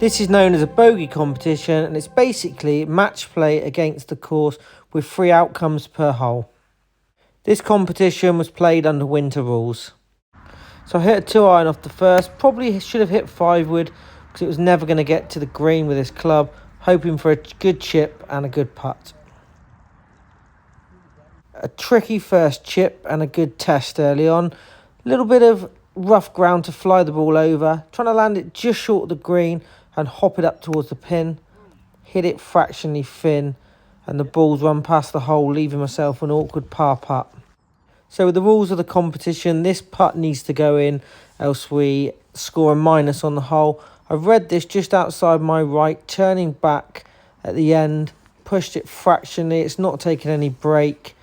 This is known as a bogey competition, and it's basically match play against the course with 3 outcomes per hole. This competition was played under winter rules. So I hit a 2-iron off the first, probably should have hit 5-wood because it was never going to get to the green with this club, hoping for a good chip and a good putt. A tricky first chip and a good test early on. A little bit of rough ground to fly the ball over, trying to land it just short of the green and hop it up towards the pin. Hit it fractionally thin and the ball's run past the hole, leaving myself an awkward par putt. So with the rules of the competition, this putt needs to go in, else we score a minus on the hole. I've read this just outside my right, turning back at the end, pushed it fractionally. It's not taking any break.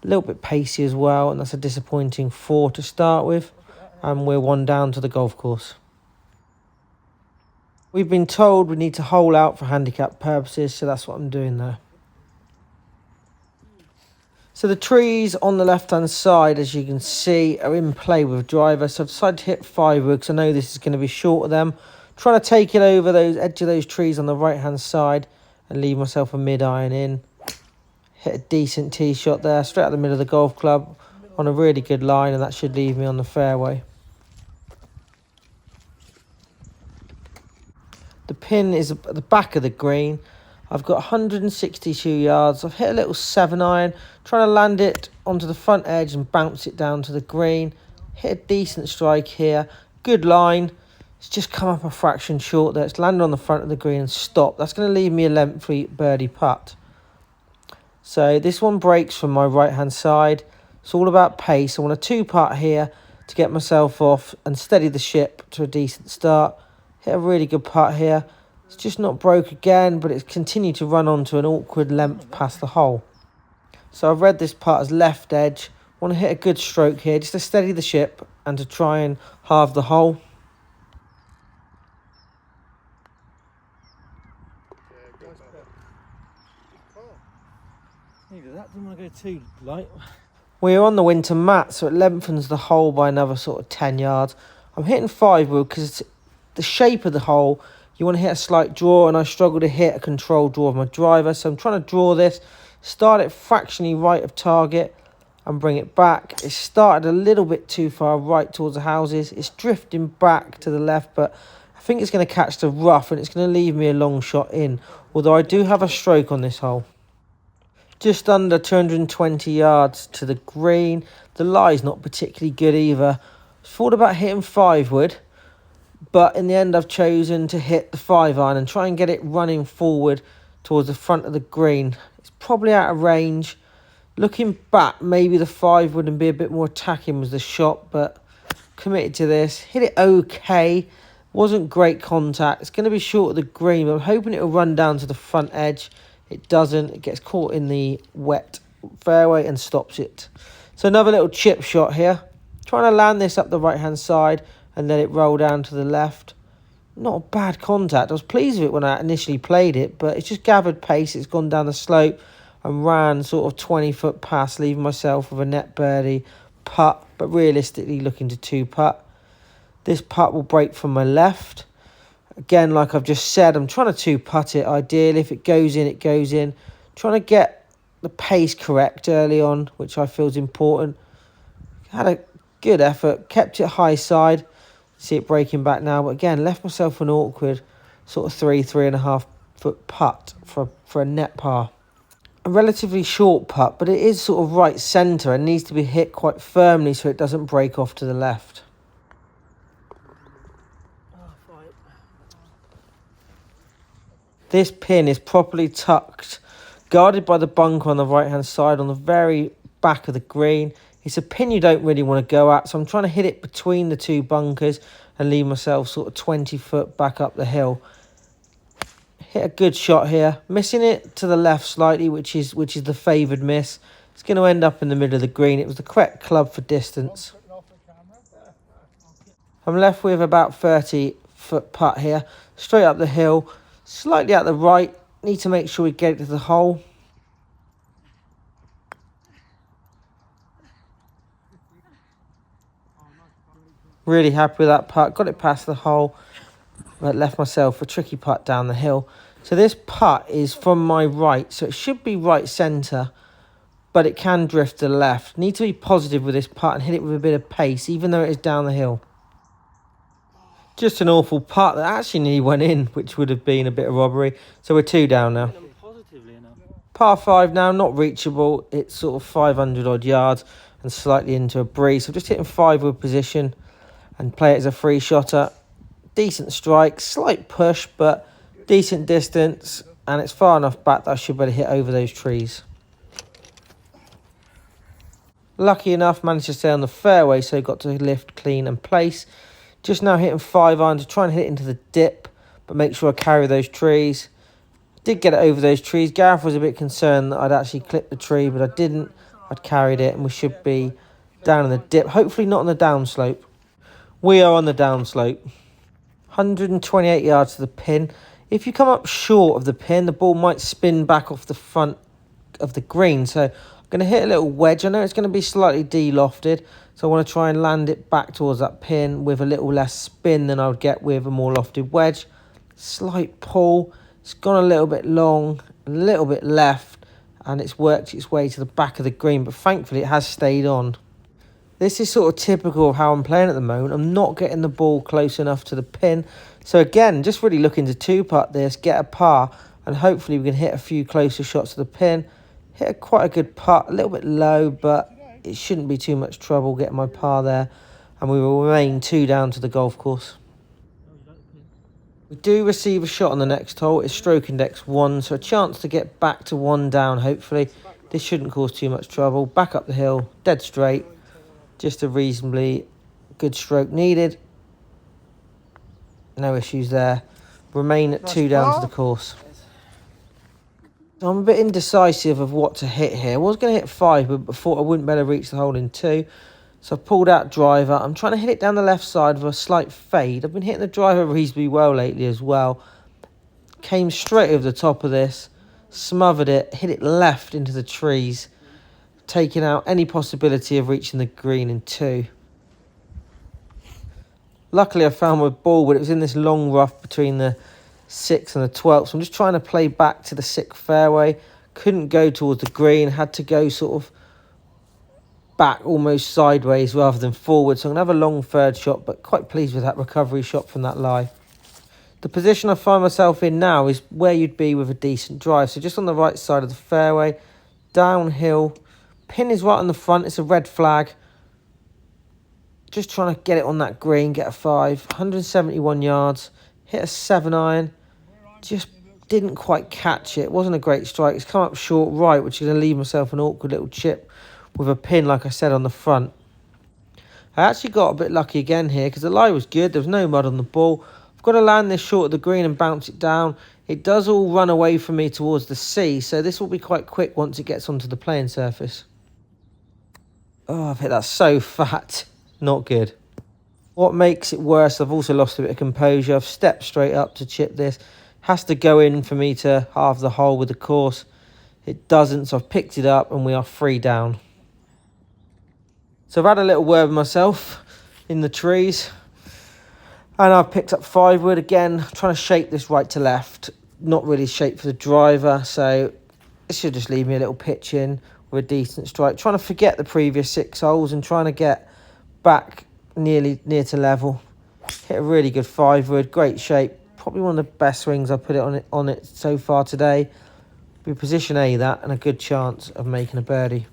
A little bit pacey as well, and that's a disappointing 4 to start with. And we're 1 down to the golf course. We've been told we need to hole out for handicap purposes, so that's what I'm doing there. So the trees on the left-hand side, as you can see, are in play with driver. So I've decided to hit 5-wood because I know this is going to be short of them. Trying to take it over those edge of those trees on the right-hand side and leave myself a mid-iron in. Hit a decent tee shot there, straight out the middle of the golf club on a really good line, and that should leave me on the fairway. The pin is at the back of the green. I've got 162 yards. I've hit a little 7-iron, trying to land it onto the front edge and bounce it down to the green. Hit a decent strike here. Good line. It's just come up a fraction short there. It's landed on the front of the green and stopped. That's going to leave me a lengthy birdie putt. So this one breaks from my right-hand side. It's all about pace. I want a 2-putt here to get myself off and steady the ship to a decent start. Hit a really good putt here. It's just not broke again, but it's continued to run onto an awkward length past the hole. So I've read this putt as left edge. Want to hit a good stroke here just to steady the ship and to try and halve the hole. Neither that, didn't want to go too light. We're on the winter mat, so it lengthens the hole by another sort of 10 yards. I'm hitting 5-wood because the shape of the hole, you want to hit a slight draw, and I struggle to hit a controlled draw of my driver. So I'm trying to draw this, start it fractionally right of target and bring it back. It started a little bit too far right towards the houses. It's drifting back to the left, but I think it's going to catch the rough and it's going to leave me a long shot in, although I do have a stroke on this hole. Just under 220 yards to the green. The lie's not particularly good either. Thought about hitting 5-wood, but in the end I've chosen to hit the 5-iron and try and get it running forward towards the front of the green. It's probably out of range. Looking back, maybe the 5-wood and be a bit more attacking was the shot, but committed to this. Hit it okay. Wasn't great contact. It's going to be short of the green, but I'm hoping it'll run down to the front edge. It doesn't. It gets caught in the wet fairway and stops it. So another little chip shot here. Trying to land this up the right-hand side and let it roll down to the left. Not a bad contact. I was pleased with it when I initially played it, but it's just gathered pace. It's gone down the slope and ran sort of 20-foot past, leaving myself with a net birdie putt, but realistically looking to 2-putt. This putt will break from my left. Again, like I've just said, I'm trying to 2-putt it ideally. If it goes in, it goes in. Trying to get the pace correct early on, which I feel is important. Had a good effort, kept it high side. See it breaking back now, but again, left myself an awkward sort of 3.5 foot putt for a net par. A relatively short putt, but it is sort of right centre and needs to be hit quite firmly so it doesn't break off to the left. This pin is properly tucked, guarded by the bunker on the right-hand side on the very back of the green. It's a pin you don't really want to go at, so I'm trying to hit it between the 2 bunkers and leave myself sort of 20 foot back up the hill. Hit a good shot here, missing it to the left slightly, which is the favoured miss. It's going to end up in the middle of the green. It was the correct club for distance. I'm left with about 30-foot putt here, straight up the hill. Slightly out the right, need to make sure we get it to the hole. Really happy with that putt, got it past the hole. but left myself a tricky putt down the hill. So this putt is from my right, so it should be right centre, but it can drift to the left. Need to be positive with this putt and hit it with a bit of pace, even though it is down the hill. Just an awful putt that actually nearly went in, which would have been a bit of robbery. So we're 2 down now. Par 5 now, not reachable. It's sort of 500 odd yards and slightly into a breeze. So just hitting 5-wood position and play it as a free shotter. Decent strike, slight push, but decent distance, and it's far enough back that I should better hit over those trees. Lucky enough, managed to stay on the fairway, so got to lift clean and place. Just now hitting 5-iron to try and hit it into the dip, but make sure I carry those trees. Did get it over those trees. Gareth was a bit concerned that I'd actually clipped the tree, but I didn't. I'd carried it, and we should be down in the dip. Hopefully not on the downslope. We are on the downslope. 128 yards to the pin. If you come up short of the pin, the ball might spin back off the front of the green. So I'm going to hit a little wedge. I know it's going to be slightly de-lofted, so I want to try and land it back towards that pin with a little less spin than I would get with a more lofted wedge. Slight pull. It's gone a little bit long, a little bit left, and it's worked its way to the back of the green, but thankfully it has stayed on. This is sort of typical of how I'm playing at the moment. I'm not getting the ball close enough to the pin. So again, just really looking to 2-putt this, get a par, and hopefully we can hit a few closer shots to the pin. Hit quite a good putt, a little bit low, but it shouldn't be too much trouble getting my par there. And we will remain 2 down to the golf course. We do receive a shot on the next hole. It's stroke index 1, so a chance to get back to 1 down, hopefully. This shouldn't cause too much trouble. Back up the hill, dead straight. Just a reasonably good stroke needed. No issues there. Remain at 2 down to the course. So I'm a bit indecisive of what to hit here. I was going to hit 5, but thought I wouldn't better reach the hole in 2. So I pulled out driver. I'm trying to hit it down the left side with a slight fade. I've been hitting the driver reasonably well lately as well. Came straight over the top of this. Smothered it. Hit it left into the trees. Taking out any possibility of reaching the green in 2. Luckily I found my ball, but it was in this long rough between the 6th and the 12th. So I'm just trying to play back to the 6th fairway. Couldn't go towards the green. Had to go sort of back almost sideways rather than forward. So I'm going to have a long 3rd shot, but quite pleased with that recovery shot from that lie. The position I find myself in now is where you'd be with a decent drive. So just on the right side of the fairway, downhill. Pin is right on the front. It's a red flag. Just trying to get it on that green, get a 5. 171 yards. Hit a 7-iron. Just didn't quite catch it. It wasn't a great strike. It's come up short right, which is going to leave myself an awkward little chip with a pin, like I said, on the front. I actually got a bit lucky again here because the lie was good. There was no mud on the ball. I've got to land this short of the green and bounce it down. It does all run away from me towards the sea, so this will be quite quick once it gets onto the playing surface. Oh, I've hit that so fat. Not good. What makes it worse, I've also lost a bit of composure. I've stepped straight up to chip this. Has to go in for me to halve the hole with the course. It doesn't, so I've picked it up and we are 3 down. So I've had a little word with myself in the trees. And I've picked up 5-wood again, trying to shape this right to left. Not really shaped for the driver, so it should just leave me a little pitch in with a decent strike. Trying to forget the previous 6 holes and trying to get back near to level. Hit a really good 5-wood, great shape. Probably one of the best swings I've put it on it so far today. Be position A that, and a good chance of making a birdie.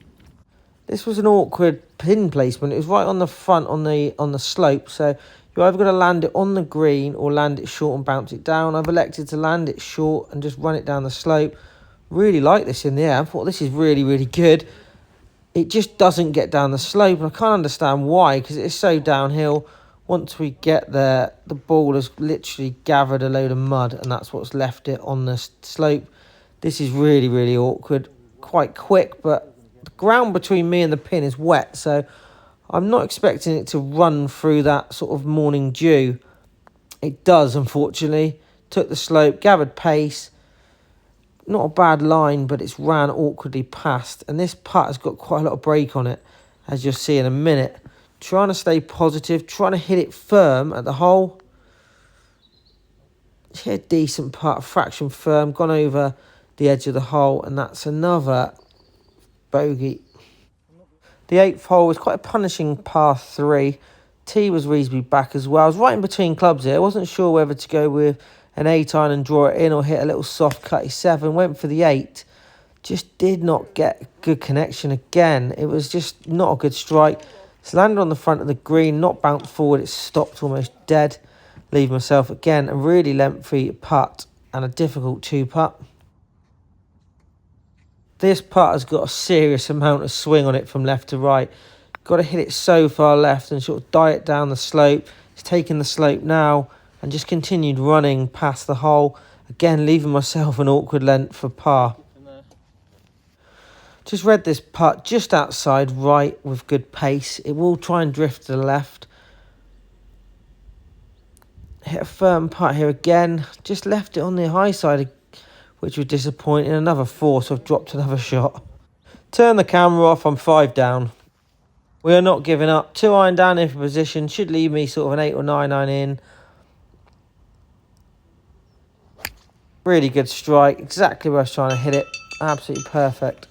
This was an awkward pin placement. It was right on the front on the slope, so you're either going to land it on the green or land it short and bounce it down. I've elected to land it short and just run it down the slope. Really like this in the air. I thought this is really, really good. It just doesn't get down the slope, and I can't understand why, because it is so downhill. Once we get there, the ball has literally gathered a load of mud, and that's what's left it on the slope. This is really, really awkward. Quite quick, but the ground between me and the pin is wet, so I'm not expecting it to run through that sort of morning dew. It does, unfortunately. Took the slope, gathered pace. Not a bad line, but it's ran awkwardly past. And this putt has got quite a lot of break on it, as you'll see in a minute. Trying to stay positive, trying to hit it firm at the hole. hit a decent putt, fraction firm, gone over the edge of the hole, and that's another bogey. The 8th hole was quite a punishing par 3. Tee was reasonably back as well. I was right in between clubs here. I wasn't sure whether to go with an 8-iron and draw it in or hit a little soft cutty 7. Went for the 8. Just did not get good connection again. It was just not a good strike. It's landed on the front of the green, not bounced forward. It stopped almost dead. Leave myself again a really lengthy putt and a difficult 2-putt. This putt has got a serious amount of swing on it from left to right. Got to hit it so far left and sort of diet down the slope. It's taken the slope now and just continued running past the hole. Again, leaving myself an awkward length for par. Just read this putt just outside right with good pace. It will try and drift to the left. Hit a firm putt here again. Just left it on the high side, which was disappointing. Another 4, so I've dropped another shot. Turn the camera off, I'm 5 down. We are not giving up. 2-iron down in for position. Should leave me sort of an 8 or 9-iron in. Really good strike. Exactly where I was trying to hit it. Absolutely perfect.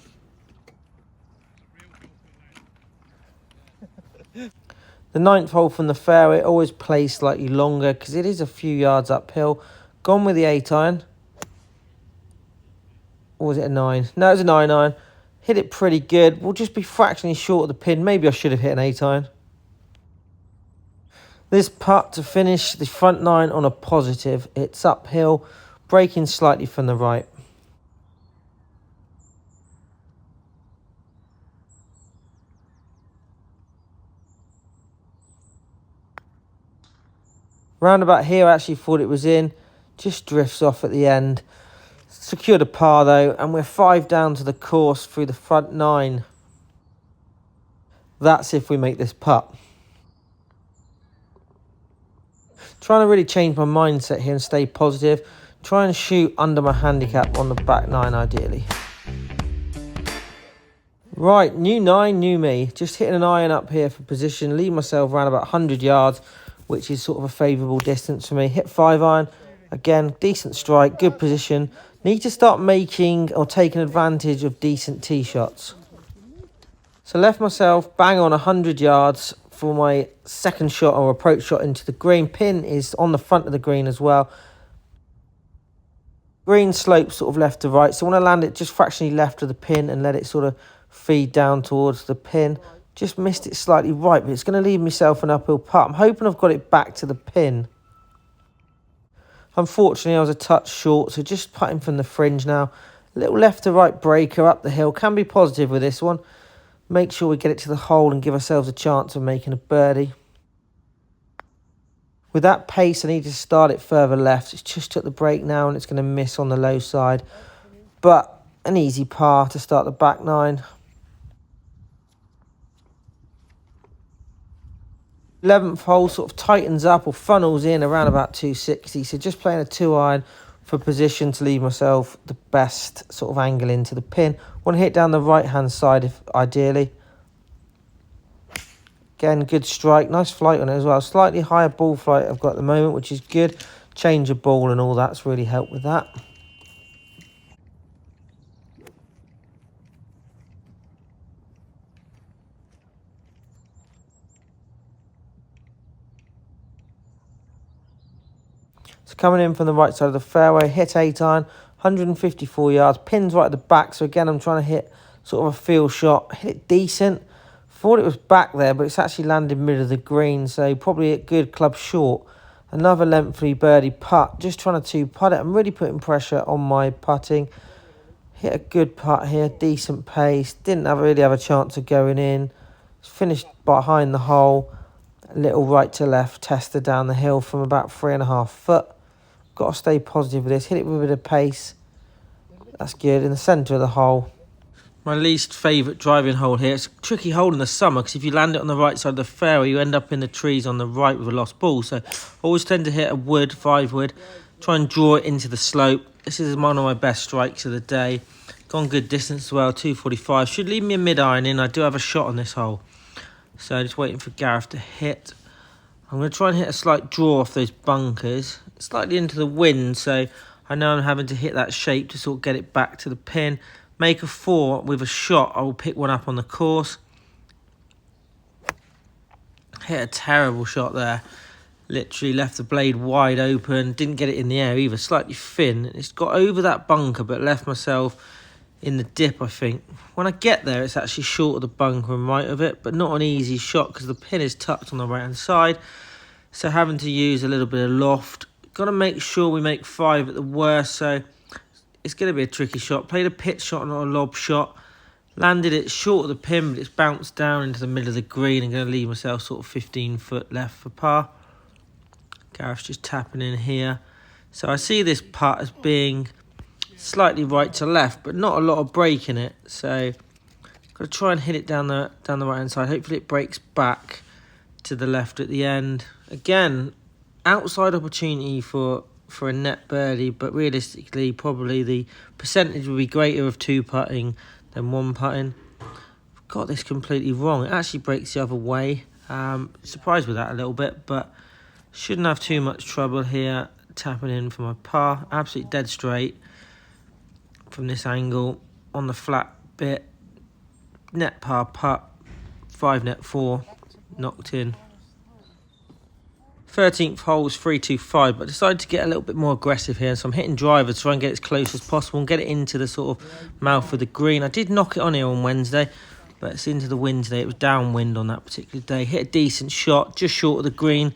The 9th hole from the fairway, always plays slightly longer because it is a few yards uphill. Gone with the 8-iron. Or was it a 9? No, it was a 9-iron. Hit it pretty good. We'll just be fractionally short of the pin. Maybe I should have hit an 8-iron. This putt to finish the front 9 on a positive. It's uphill, breaking slightly from the right. Round about here, I actually thought it was in. Just drifts off at the end. Secured a par though, and we're 5 down to the course through the front 9. That's if we make this putt. Trying to really change my mindset here and stay positive. Try and shoot under my handicap on the back 9 ideally. Right, new 9, new me. Just hitting an iron up here for position. Leave myself around about 100 yards, which is sort of a favourable distance for me. Hit 5-iron. Again, decent strike, good position. Need to start making or taking advantage of decent tee shots. So left myself bang on 100 yards for my second shot or approach shot into the green. Pin is on the front of the green as well. Green slope sort of left to right. So I want to land it just fractionally left of the pin and let it sort of feed down towards the pin. Just missed it slightly right, but it's going to leave myself an uphill putt. I'm hoping I've got it back to the pin. Unfortunately, I was a touch short, so just putting from the fringe now. A little left to right breaker up the hill. Can be positive with this one. Make sure we get it to the hole and give ourselves a chance of making a birdie. With that pace, I need to start it further left. It's just took the break now and it's going to miss on the low side. But an easy par to start the back 9. 11th hole sort of tightens up or funnels in around about 260. So just playing a 2-iron for position to leave myself the best sort of angle into the pin. Want to hit down the right-hand side if ideally. Again, good strike. Nice flight on it as well. Slightly higher ball flight I've got at the moment, which is good. Change of ball and all that's really helped with that. So coming in from the right side of the fairway, hit 8-iron, 154 yards, pins right at the back. So again, I'm trying to hit sort of a feel shot, hit it decent. Thought it was back there, but it's actually landed mid of the green, so probably a good club short. Another lengthy birdie putt, just trying to 2-putt it. I'm really putting pressure on my putting. Hit a good putt here, decent pace. Didn't really have a chance of going in. Finished behind the hole. A little right to left tester down the hill from about 3.5 foot. Got to stay positive with this. Hit it with a bit of pace. That's good. In the centre of the hole. My least favourite driving hole here. It's a tricky hole in the summer because if you land it on the right side of the fairway, you end up in the trees on the right with a lost ball. So I always tend to hit a wood, 5 wood, try and draw it into the slope. This is one of my best strikes of the day. Gone good distance as well, 245. Should leave me a mid-iron in. I do have a shot on this hole. So just waiting for Gareth to hit. I'm going to try and hit a slight draw off those bunkers. Slightly into the wind, so I know I'm having to hit that shape to sort of get it back to the pin. Make a 4 with a shot. I will pick one up on the course. Hit a terrible shot there. Literally left the blade wide open. Didn't get it in the air either. Slightly thin. It's got over that bunker, but left myself in the dip, I think. When I get there, it's actually short of the bunker and right of it, but not an easy shot because the pin is tucked on the right-hand side. So having to use a little bit of loft. Got to make sure we make 5 at the worst, so it's going to be a tricky shot. Played a pitch shot, not a lob shot. Landed it short of the pin, but it's bounced down into the middle of the green. I'm going to leave myself sort of 15 foot left for par. Gareth's just tapping in here. So I see this putt as being slightly right to left, but not a lot of break in it. So got to try and hit it down the right hand side. Hopefully it breaks back to the left at the end. Again, outside opportunity for a net birdie, but realistically probably the percentage would be greater of 2 putting than 1 putting. I've got this completely wrong. It actually breaks the other way. Surprised with that a little bit, but shouldn't have too much trouble here. Tapping in for my par. Absolutely dead straight from this angle on the flat bit. Net par putt. 5 net 4. Knocked in. 13th hole is 3-2-5, but I decided to get a little bit more aggressive here. So I'm hitting driver to try and get as close as possible and get it into the sort of mouth of the green. I did knock it on here on Wednesday, but it's into the wind today. It was downwind on that particular day. Hit a decent shot, just short of the green.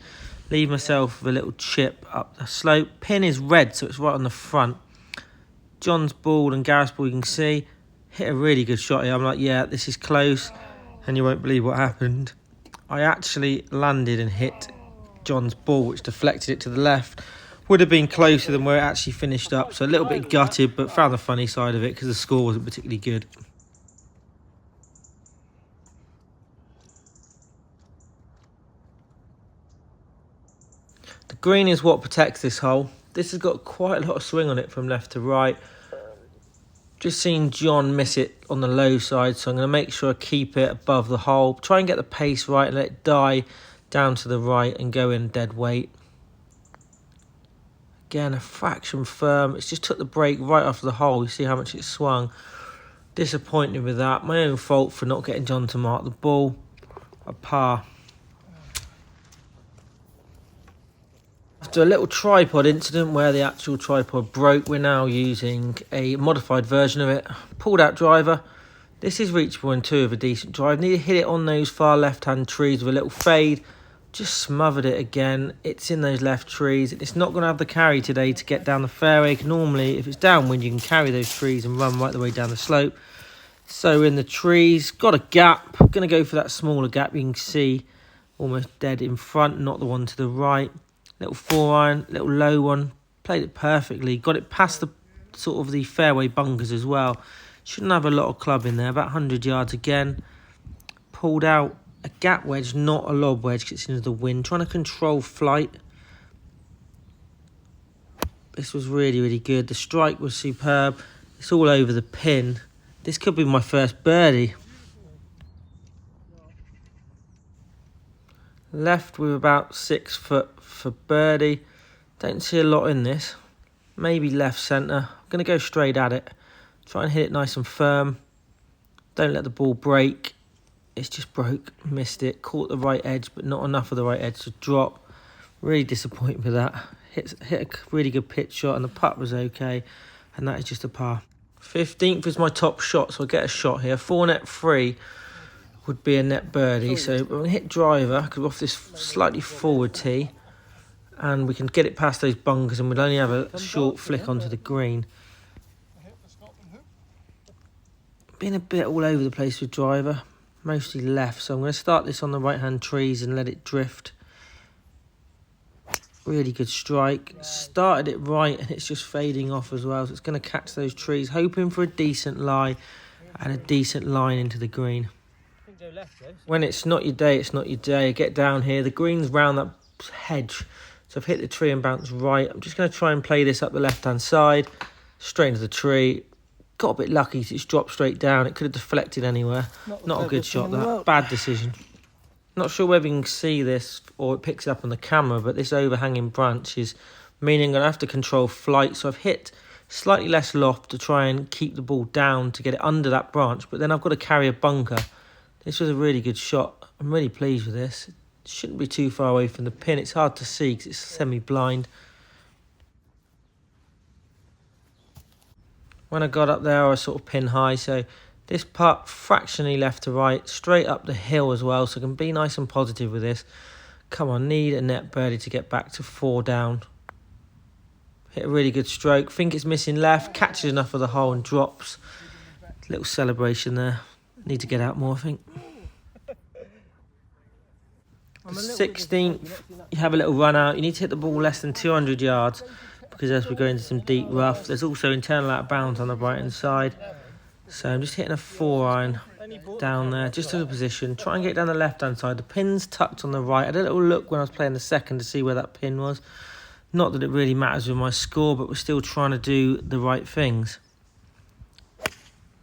Leave myself with a little chip up the slope. Pin is red, so it's right on the front. John's ball and Gareth's ball, you can see. Hit a really good shot here. I'm like, yeah, this is close. And you won't believe what happened. I actually landed and hit John's ball, which deflected it to the left. Would have been closer than where it actually finished up. So a little bit gutted, but found the funny side of it because the score wasn't particularly good. The green is what protects this hole. This has got quite a lot of swing on it from left to right. Just seen John miss it on the low side, so I'm going to make sure I keep it above the hole. Try and get the pace right and let it die down to the right and go in dead weight. Again, a fraction firm. It's just took the break right off the hole. You see how much it swung. Disappointed with that. My own fault for not getting John to mark the ball. A par. After a little tripod incident where the actual tripod broke, we're now using a modified version of it. Pulled out driver. This is reachable in 2 with a decent drive. Need to hit it on those far left-hand trees with a little fade. Just smothered it again. It's in those left trees. It's not going to have the carry today to get down the fairway. Normally, if it's downwind, you can carry those trees and run right the way down the slope. So in the trees, got a gap. Going to go for that smaller gap. You can see almost dead in front, not the one to the right. Little 4-iron, little low one. Played it perfectly. Got it past the sort of the fairway bunkers as well. Shouldn't have a lot of club in there. About 100 yards again. Pulled out a gap wedge, not a lob wedge because it's into the wind. Trying to control flight. This was really, really good. The strike was superb. It's all over the pin. This could be my first birdie. Left with about 6 foot for birdie. Don't see a lot in this. Maybe left centre. I'm going to go straight at it. Try and hit it nice and firm. Don't let the ball break. It's just broke. Missed it. Caught the right edge, but not enough of the right edge to drop. Really disappointed with that. Hit a really good pitch shot, and the putt was okay. And that is just a par. 15th is my top shot, so I get a shot here. 4 net 3 would be a net birdie. So we're going to hit driver, because we're off this slightly forward tee. And we can get it past those bunkers, and we'll only have a short flick onto the green. Been a bit all over the place with driver. Mostly left, so I'm going to start this on the right-hand trees and let it drift. Really good strike. Started it right, and it's just fading off as well, so it's going to catch those trees. Hoping for a decent lie and a decent line into the green. When it's not your day, it's not your day. Get down here. The green's round that hedge, so I've hit the tree and bounced right. I'm just going to try and play this up the left-hand side, straight into the tree. Got a bit lucky, it's dropped straight down. It could have deflected anywhere. Not a good shot, that. Bad decision. Not sure whether you can see this or it picks it up on the camera, but this overhanging branch is meaning I'm going to have to control flight. So I've hit slightly less loft to try and keep the ball down to get it under that branch, but then I've got to carry a bunker. This was a really good shot. I'm really pleased with this. It shouldn't be too far away from the pin. It's hard to see because it's semi-blind. When I got up there, I was sort of pin high, so this putt fractionally left to right, straight up the hill as well, so I can be nice and positive with this. Come on, need a net birdie to get back to 4 down. Hit a really good stroke. Think it's missing left, catches enough of the hole and drops. Little celebration there. Need to get out more, I think. The 16th, you have a little run out. You need to hit the ball less than 200 yards because as we go into some deep rough, there's also internal out of bounds on the right hand side. So I'm just hitting a 4-iron down there, just to the position. Try and get down the left hand side. The pin's tucked on the right. I had a little look when I was playing the second to see where that pin was. Not that it really matters with my score, but we're still trying to do the right things.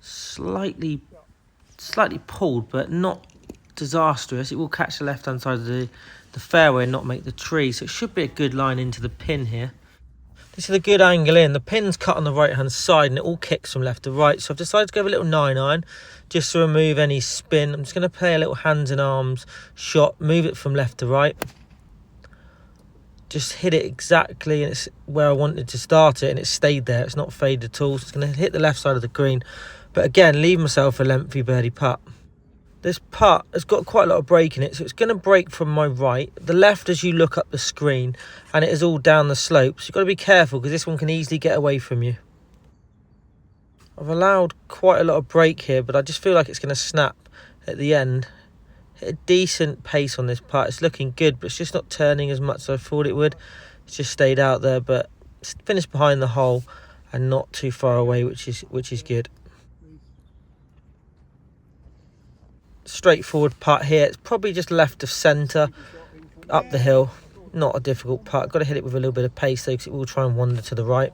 Slightly pulled, but not disastrous. It will catch the left hand side of the fairway and not make the tree, so it should be a good line into the pin here. This is a good angle in. The pin's cut on the right hand side and it all kicks from left to right, so I've decided to go with a little 9-iron just to remove any spin. I'm just going to play a little hands and arms shot, move it from left to right, just hit it exactly, and it's where I wanted to start it, and it stayed there. It's not faded at all, so it's going to hit the left side of the green, but again leave myself a lengthy birdie putt. This putt has got quite a lot of break in it, so it's going to break from my right. The left as you look up the screen, and it is all down the slope, so you've got to be careful because this one can easily get away from you. I've allowed quite a lot of break here, but I just feel like it's going to snap at the end. Hit a decent pace on this putt. It's looking good, but it's just not turning as much as I thought it would. It's just stayed out there, but it's finished behind the hole and not too far away, which is good. Straightforward putt here. It's probably just left of centre, up the hill. Not a difficult putt. Got to hit it with a little bit of pace though, because it will try and wander to the right.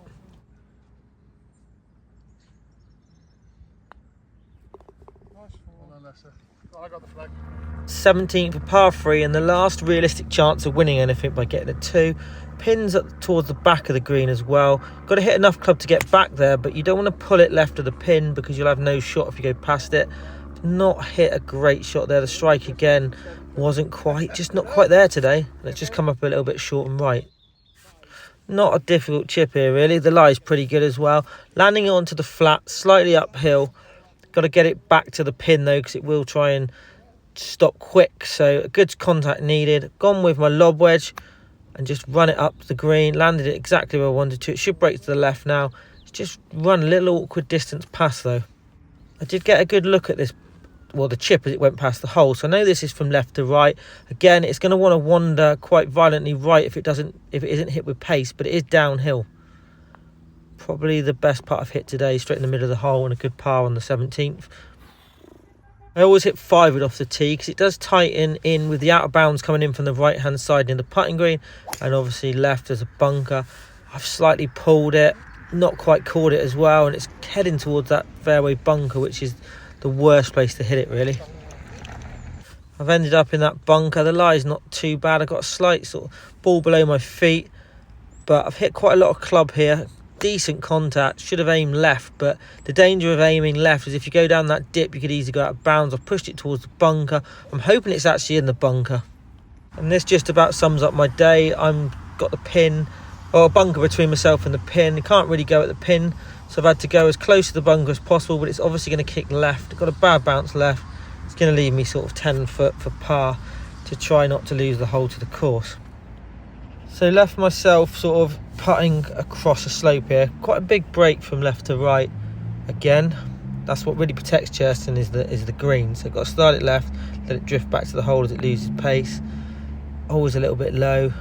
I got the flag. 17th, a par 3, and the last realistic chance of winning anything by getting a 2. Pins towards the back of the green as well. Got to hit enough club to get back there, but you don't want to pull it left of the pin because you'll have no shot if you go past it. Not hit a great shot there. The strike again wasn't not quite there today. It's just come up a little bit short and right. Not a difficult chip here really. The lie's pretty good as well. Landing it onto the flat, slightly uphill. Got to get it back to the pin though, because it will try and stop quick, so a good contact needed. Gone with my lob wedge and just run it up the green. Landed it exactly where I wanted to. It should break to the left now. It's just run a little awkward distance past though. I did get a good look at this, well, the chip as it went past the hole, so I know this is from left to right. Again, it's going to want to wander quite violently right if it isn't hit with pace, but it is downhill. Probably the best putt I've hit today, straight in the middle of the hole, and a good par on the 17th. I always hit 5 wood off the tee because it does tighten in with the out of bounds coming in from the right hand side in the putting green, and obviously left as a bunker. I've slightly pulled it, not quite caught it as well, and it's heading towards that fairway bunker, which is the worst place to hit it really. I've ended up in that bunker. The lie's not too bad. I've got a slight sort of ball below my feet, but I've hit quite a lot of club here. Decent contact, should have aimed left, but the danger of aiming left is if you go down that dip you could easily go out of bounds. I've pushed it towards the bunker. I'm hoping it's actually in the bunker, and this just about sums up my day. I'm got the pin, or a bunker between myself and the pin. Can't really go at the pin, so I've had to go as close to the bunker as possible, but it's obviously going to kick left. I've got a bad bounce left. It's going to leave me sort of 10 foot for par to try not to lose the hole to the course. So left myself sort of putting across a slope here. Quite a big break from left to right. Again, that's what really protects CHURSTON is the green. So I've got to start it left, let it drift back to the hole as it loses pace. Always a little bit low.